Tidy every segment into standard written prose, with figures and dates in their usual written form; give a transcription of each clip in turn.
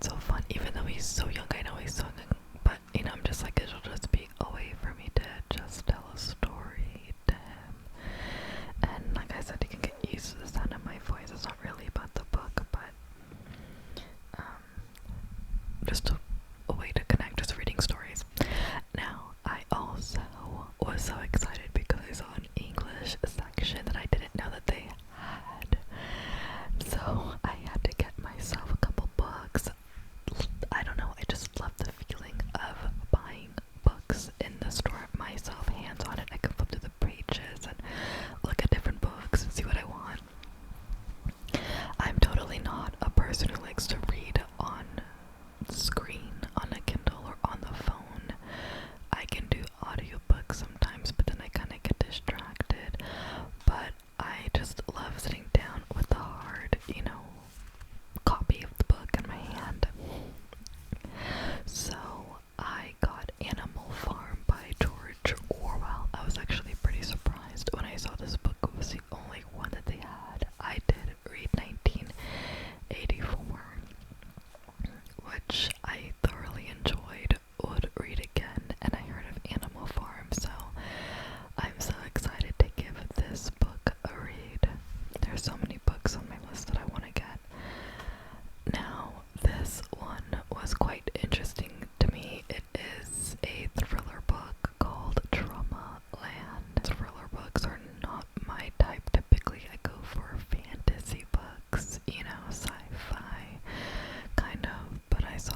so fun. Even though he's so young, I know he's so young, but you know, I'm just like, it'll just be a way for me to just tell a story to him. And like I said, he can get used to the sound of my voice. It's not really about the book, but just a way to connect, just reading stories. Now, I also was so excited because I saw an English section that I didn't know that they had. So I had to get myself a couple books. I don't know, I just love the feeling of buying books in the store myself, hands on it. I can flip through the pages and look at different books and see what I want. I'm totally not a person who likes to read on screen, on a Kindle, or on the phone. I can do audiobooks sometimes, but then I kind of get distracted. But I just love sitting down with the hard, you know, copy of the book in my hand. So I got Animal Farm by George Orwell. I was actually pretty surprised when I saw this book. It was the only one that they had. I did read 1984, which I thoroughly enjoyed, would read again, and I heard of Animal Farm, so I'm so excited to give this book a read. There's so many books on my list that I want to get. Now, this one was quite interesting to me. It is a thriller book called Trauma Land. Thriller books are not my type. Typically, I go for fantasy books, you know, sci-fi, kind of, but I saw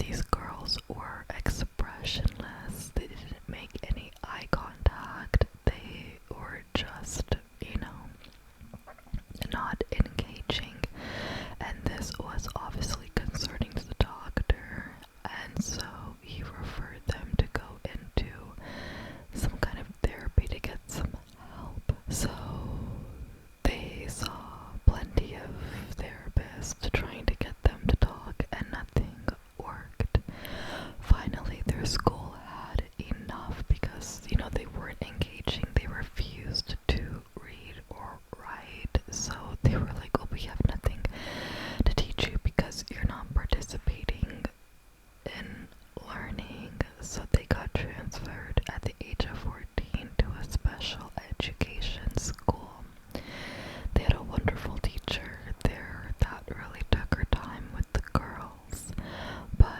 these girls were expressionless. They didn't make any eye contact. They were just, not engaging. And this was obviously concerning to the doctor. And so he referred them to go into some kind of therapy to get some help. So they saw plenty of therapists trying to get them to talk, and nothing worked. Finally, their school had enough because, they weren't engaging. They refused to read or write. So they were like, well, we have nothing to teach you because you're not participating in learning. So they got transferred at the age of 14 to a special education school. They had a wonderful teacher there that really took her time with the girls. But,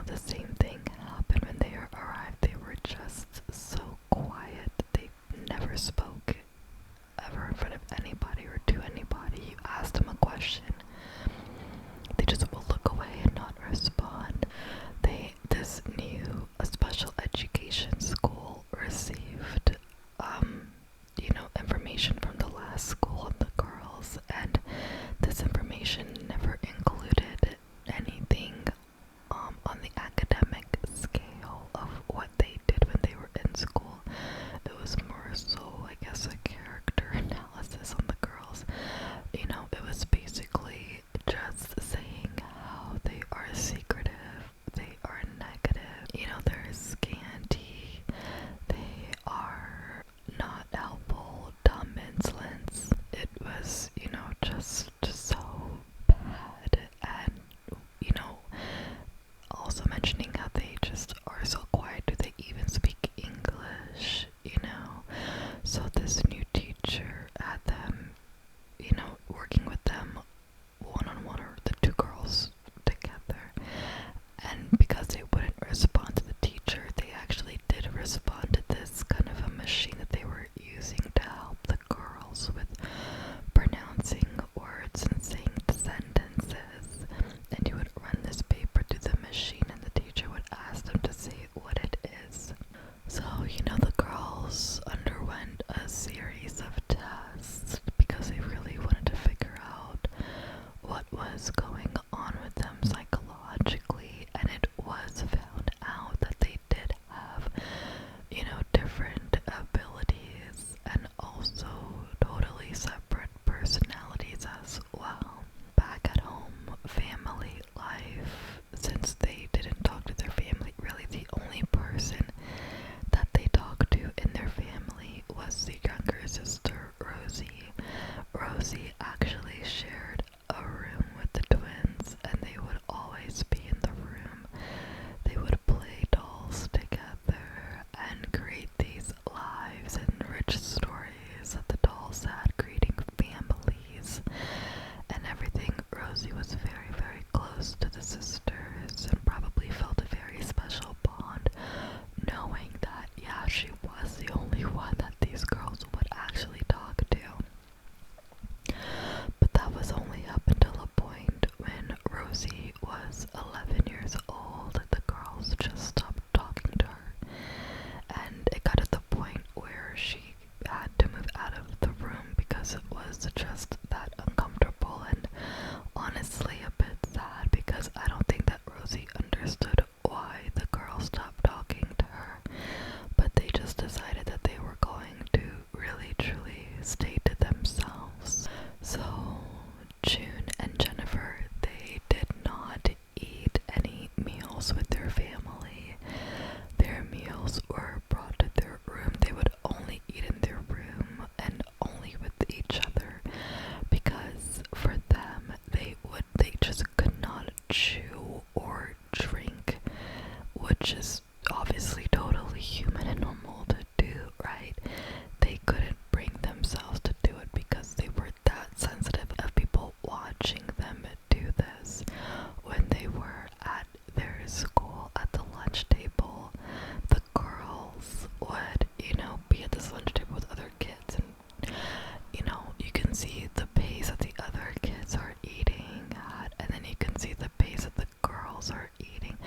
the same thing happened when they arrived. They were just so quiet. They never spoke ever in front of anybody or to anybody. You asked them a question, they just will look away and not respond. This new special education school received, information from the last school on the girls, and this information never included anything on the academic scale of what they did when they were in school. It was more so, I guess, a character analysis on the girls. It was basically just saying how they are secretive, they are negative, they're scanty, they are not helpful, dumb insolence. It was, just so bad. And, also mentioning how they just are so quiet. Do they even speak English? So this new teacher had them, working with them one-on-one, or the two girls together. And because they wouldn't respond to the teacher, they actually did respond to this kind of a machine that they were using to help the girls with pronouncing words and saying sentences. And you would run this paper through the machine, and the teacher would ask them to say what it is. So, the girls underwent a series of tests because they really wanted to figure out what was going on with them psychologically, and it was found out that they did have, different abilities and also totally separate personalities as well. Back at home, family life, since they didn't talk to their family, really the only person that they talked to in their family was the younger sister, Rosie. Rosie actually shared a room with the twins, and they would always be in the room. They would play dolls together and create these lives and rich stories that the dolls had, creating families and everything. Rosie was very, very close to the sisters and probably felt a very special bond, knowing that, yeah, she was the only one that these girls would actually talk to. But that was only up until a point when Rosie was 11 years old. The girls just stopped talking to her, and it got to the point where she had to move out of the room because it was just that uncomfortable, and honestly a bit sad, because I don't think that Rosie understood why the girls stopped talking to her, but they just decided that they were going to really truly stay to themselves. So June and Jennifer, they did not eat any meals with their family. Their meals were brought to their room. They would only eat in their room and only with each other, because for them, they just could not chew or drink, which is obviously totally human and normal to do, right? They couldn't bring themselves to do it because they were that sensitive of people watching them do this. When they were at their school at the lunch table, the girls would, be at this lunch table with other kids, and, you can see the pace that the other kids are eating at, and then you can see the pace that the girls are eating,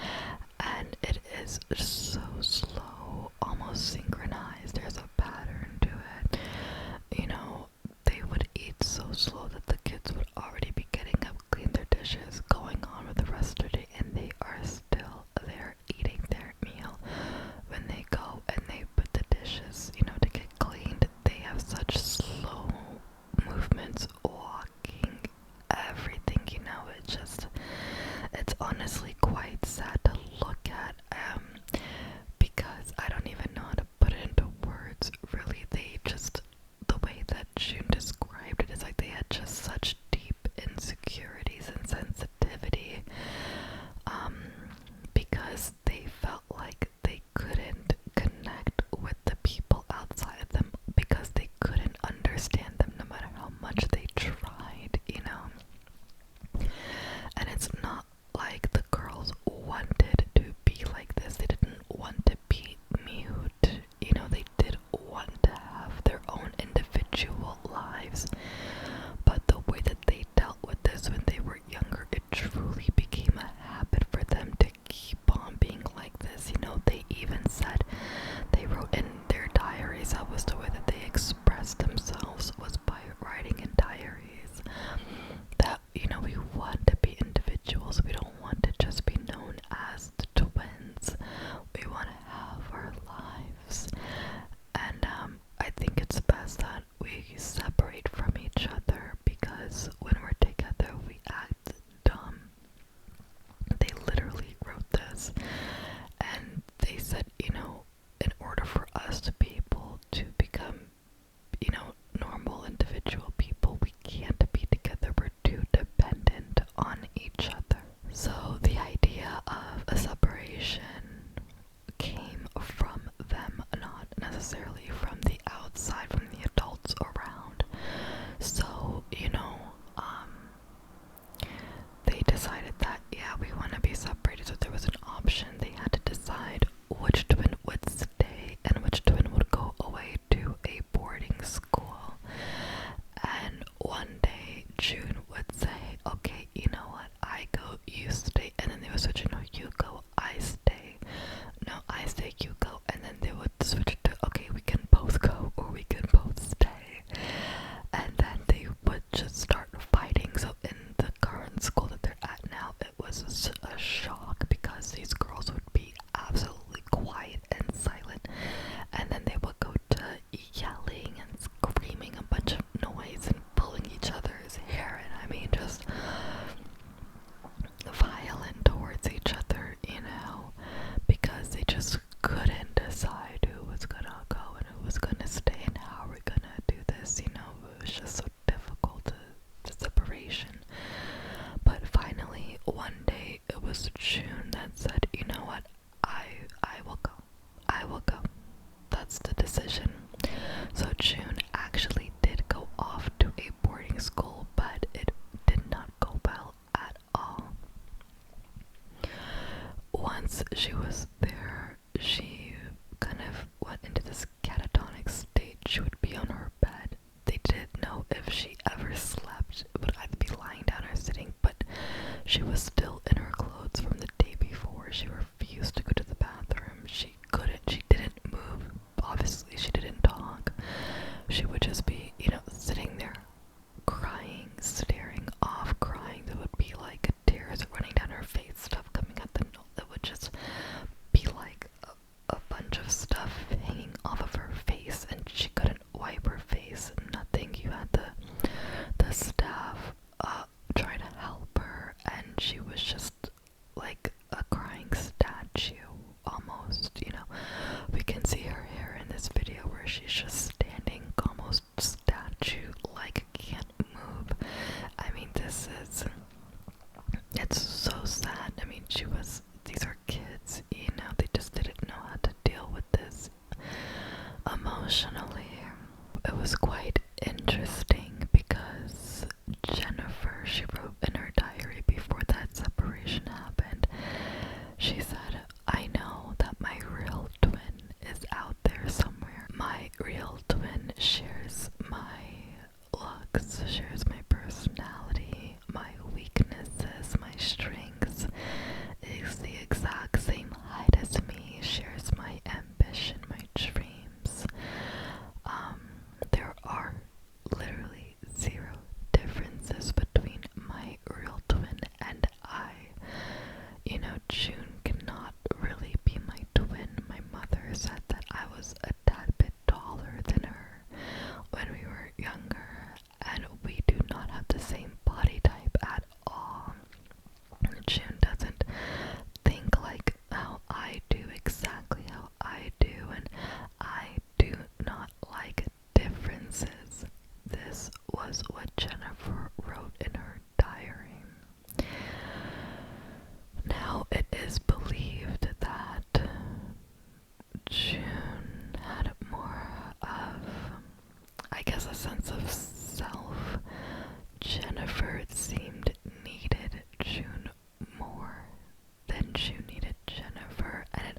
once she was there, she kind of went into this catatonic state. She would be on her bed. They didn't know if she ever slept. It would either be lying down or sitting, but she was still in her clothes from the day before. She refused to go to the bathroom. She didn't move. Obviously, she didn't talk. She would just be, sitting there crying, staring off, crying. There would be like tears running down her face, stuff coming out the nose. It would just be like a bunch of stuff hanging off of her face, and she couldn't wipe her face. Nothing. You had the staff try to help her, and she was just like a crying statue almost. We can see her hair in this video where she's just standing almost statue like, can't move. I mean, it's so sad. I mean, these are kids, they just didn't know how to deal with this emotionally. It was quite interesting because Jennifer, she wrote in her diary before that separation happened, she said, "I know that my real twin is out there somewhere. My real twin shares my looks, shares my personality, my weaknesses, my strengths, is the exact same height as me, shares my ambition, my dreams. There are literally zero differences between my real twin and I. June cannot really be my twin. My mother said that I was a tad bit taller than her when we were younger, and we do not have the same body type at all. June doesn't think like how I do, exactly how I do, and I do not like differences." This was what Jennifer wrote in her diary. Now, it is believed that June had more of, I guess, a sense of self. Jennifer, it seemed, needed June more than June needed Jennifer, and it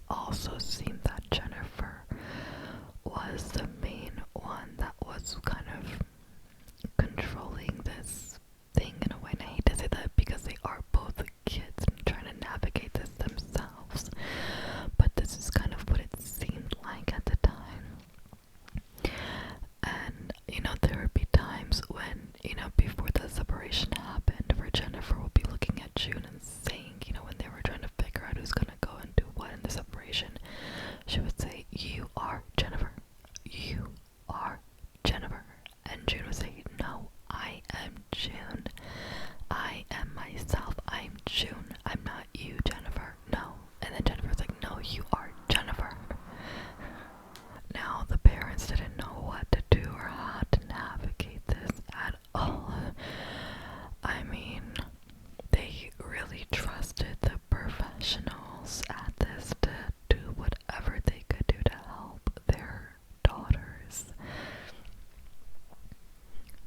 also seemed that Jennifer was the main one that was kind of controlling this thing in a way. And I hate to say that because they are both kids and trying to navigate this themselves, but this is kind of what it seemed like at the time. And there would be times when, before the separation happened, where Jennifer would be looking at June and saying, when they were trying to figure out who's gonna go and do what in the separation, she would say, "You are Jennifer. You are Jennifer." And June would say, "No, I am June. I am myself. I'm June. I'm not you, Jennifer. No." And then Jennifer's like, "No, you are Jennifer." Now, the parents didn't know what to do or how to navigate this at all. I mean, they really trusted the professionals at this to do whatever they could do to help their daughters,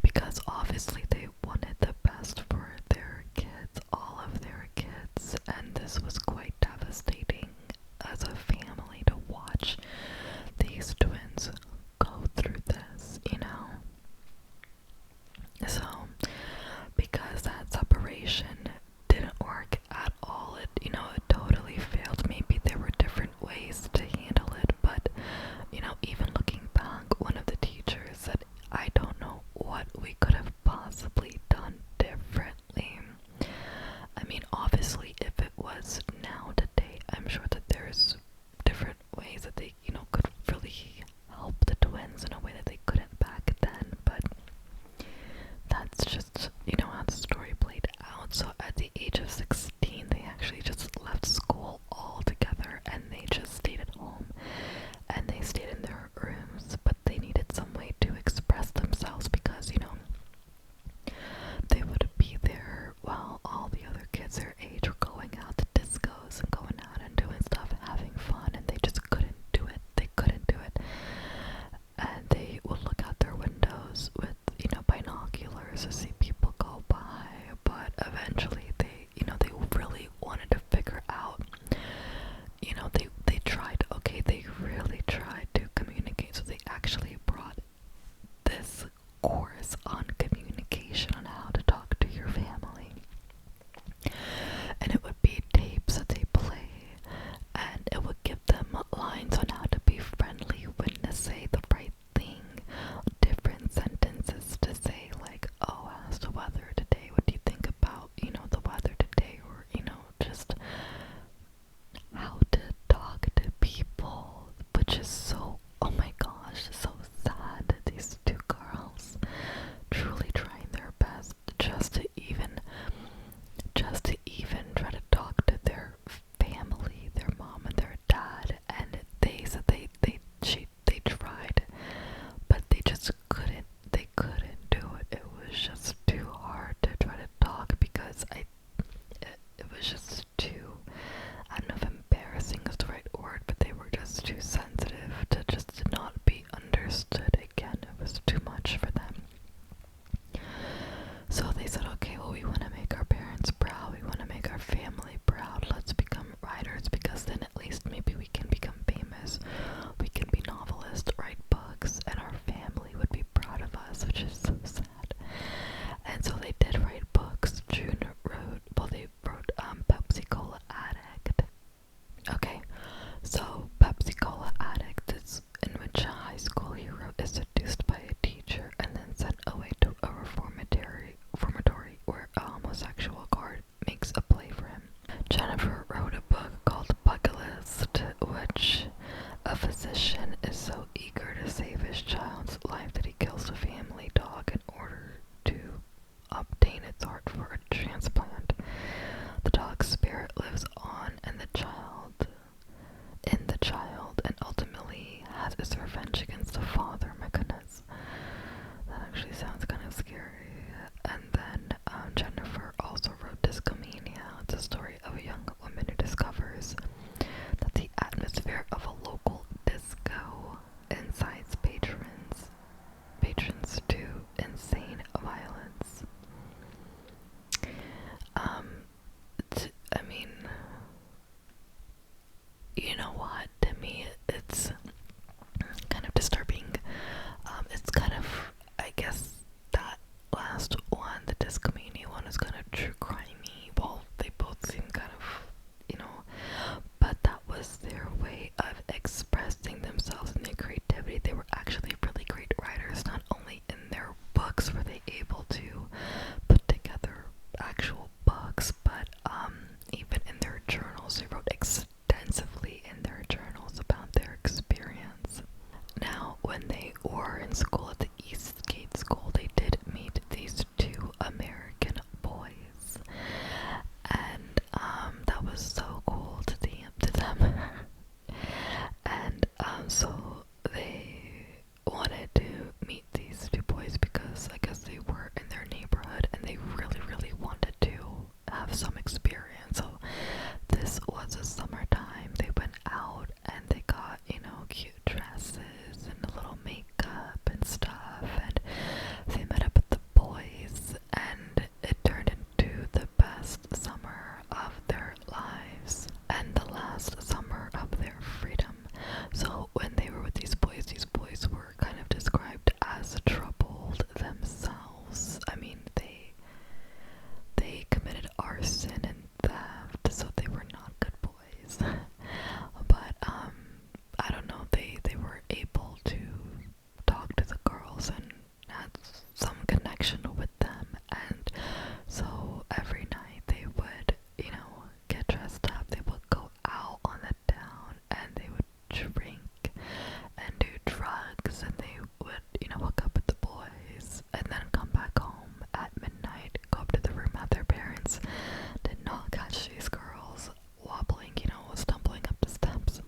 because obviously they wanted the best for their kids, all of their kids, and this was quite devastating as a family to watch these twins go through this, So, because that separation didn't work at all, it totally failed. Maybe there were different ways to handle it, but, even looking back, one of the teachers said, "I don't know what we could have possibly done differently." I mean, obviously, if it was Jennifer wrote a book called Bucket List, which a physician is so eager to save his child's life that he kills the family dog in order to obtain its heart for a transplant. The dog's spirit lives on in the child, and ultimately has its revenge against the father. My goodness, that actually sounds kind of scary. And then Jennifer also wrote Discomania. It's a story of a young woman who discovers that the atmosphere of a local disco incites patrons to insane violence. I mean, you know what? To me, it's kind of disturbing. It's kind of, I guess, that last one, the Discomania one, is kind of true crimey. Well, they both seem kind of, but that was their way of expressing themselves and their creativity. They were actually really great writers. Not only in their books were they able to put together actual books, but even in their journals. They wrote extensively in their journals about their experience. Now, when they were in school at the Eastgate School, they did meet these two American boys, and that was so cool to them. And so they wanted to meet these two boys because I guess they were in their neighborhood and they really, really wanted to have some experience. So this was a summertime. They went out and they got, cute dresses and a little makeup and stuff, and they met up with the boys, and it turned into the best summer of their lives and the last summer of their freedom. So when they were with these boys were kind of described as troubled themselves. I mean, they committed arson and theft, so they were not good boys. But I don't know, they were able to talk to the girls and had some connection with them, and so every night they would, get dressed up, they would go out on the town, and they would drink and do drugs, and they would, hook up with the boys, and then come back home at midnight, go up to the room at their parents, did not catch these girls wobbling, stumbling up the steps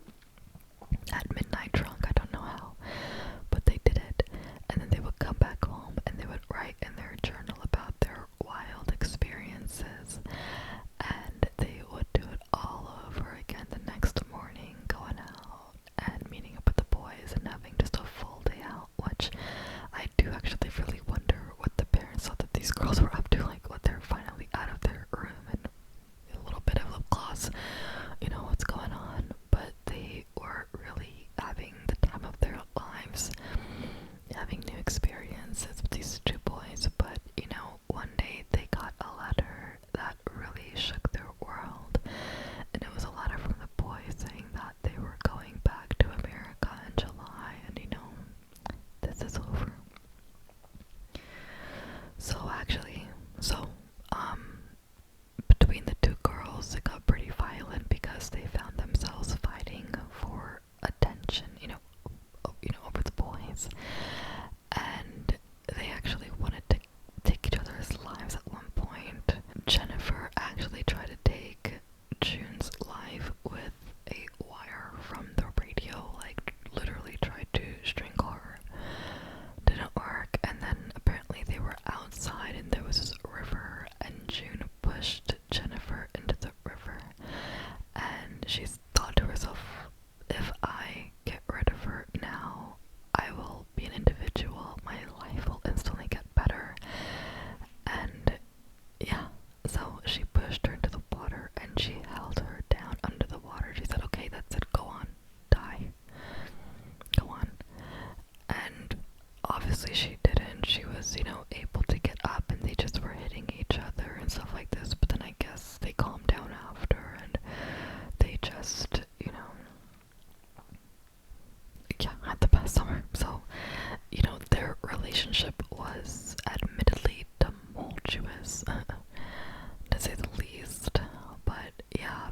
at midnight drunk. I don't know how, but they did it. And then they would come back home and they would write in their journal about their wild experiences, and they would do it all over again the next morning, going out and meeting up with the boys and having just a full day out, which I do actually really wonder what the parents thought that these girls were up to, like what they're finally out of their room and a little bit of lip gloss, what's going on. But they were really having the time of their lives, having new experiences with these two boys. But one day they got a letter that really shook their world, and it was a letter from the boys saying that they were going back to America in July, and this is over. So between the two girls, it got pretty violent because they found themselves fighting for attention, over the boys, and they actually wanted to take each other's lives at one point. Jennifer actually tried to take June's life with a wire from the radio, like literally tried to strangle her. Didn't work, and then apparently they were outside and there was this river, and June pushed Jennifer into the river, and she thought to herself, if I get rid of her now, I will be an individual, my life will instantly get better. And yeah, so she pushed her into the water and she held her down under the water. She said, okay, that's it, go on, die, go on. And obviously she didn't. She was, able to get up, and they just were hitting each other and stuff like this. But then I guess they calmed down after, and they just, had the best summer. So, their relationship was admittedly tumultuous, to say the least. But yeah,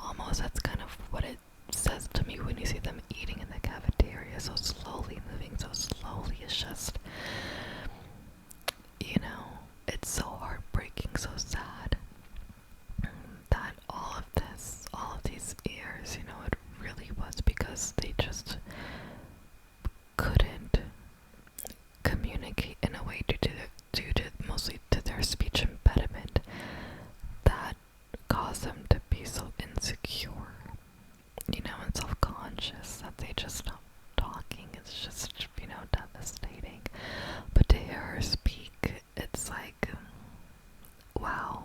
almost that's kind of what it says to me when you see them eating in the cafeteria so slowly, moving so slowly. It's just, you know, it's so heartbreaking, so sad that all of this, all of these years, you know, it really was because they just couldn't communicate in a way due to mostly to their speech impediment that caused them to be so insecure, you know, and self-conscious that they just stopped talking. It's just, you know, devastating. But to hear her speak, it's like, wow.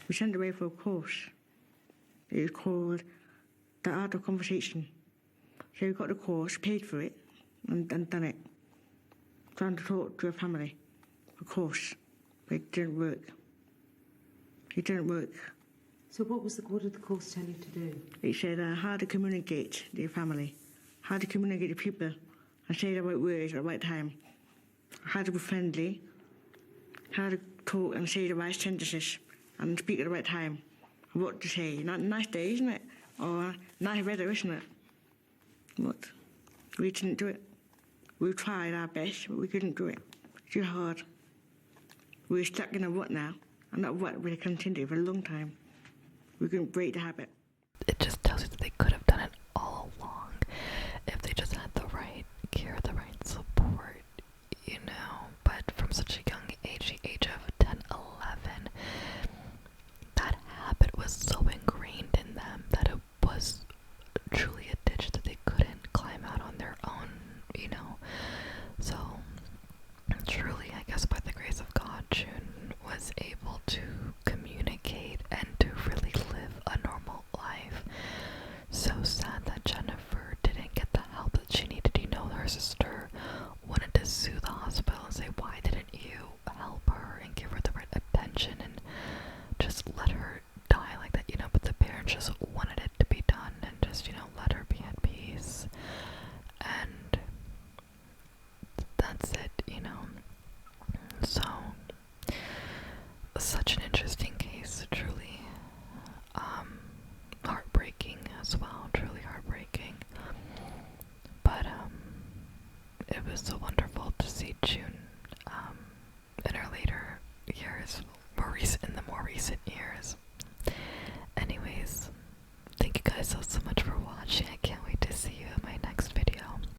We sent away for a course. It was called The Art of Conversation. So we got the course, paid for it, and done it. Trying to talk to a family, of course, but it didn't work. It didn't work. So what did the course tell you to do? It said how to communicate to your family, how to communicate to people, and say the right words at the right time, how to be friendly, how to talk and say the right sentences, and speak at the right time, and what to say. Not nice day, isn't it? Or nice weather, isn't it? But we didn't do it. We tried our best, but we couldn't do it. Too hard. We're stuck in a rut now, and that rut will continue for a long time. We couldn't break the habit.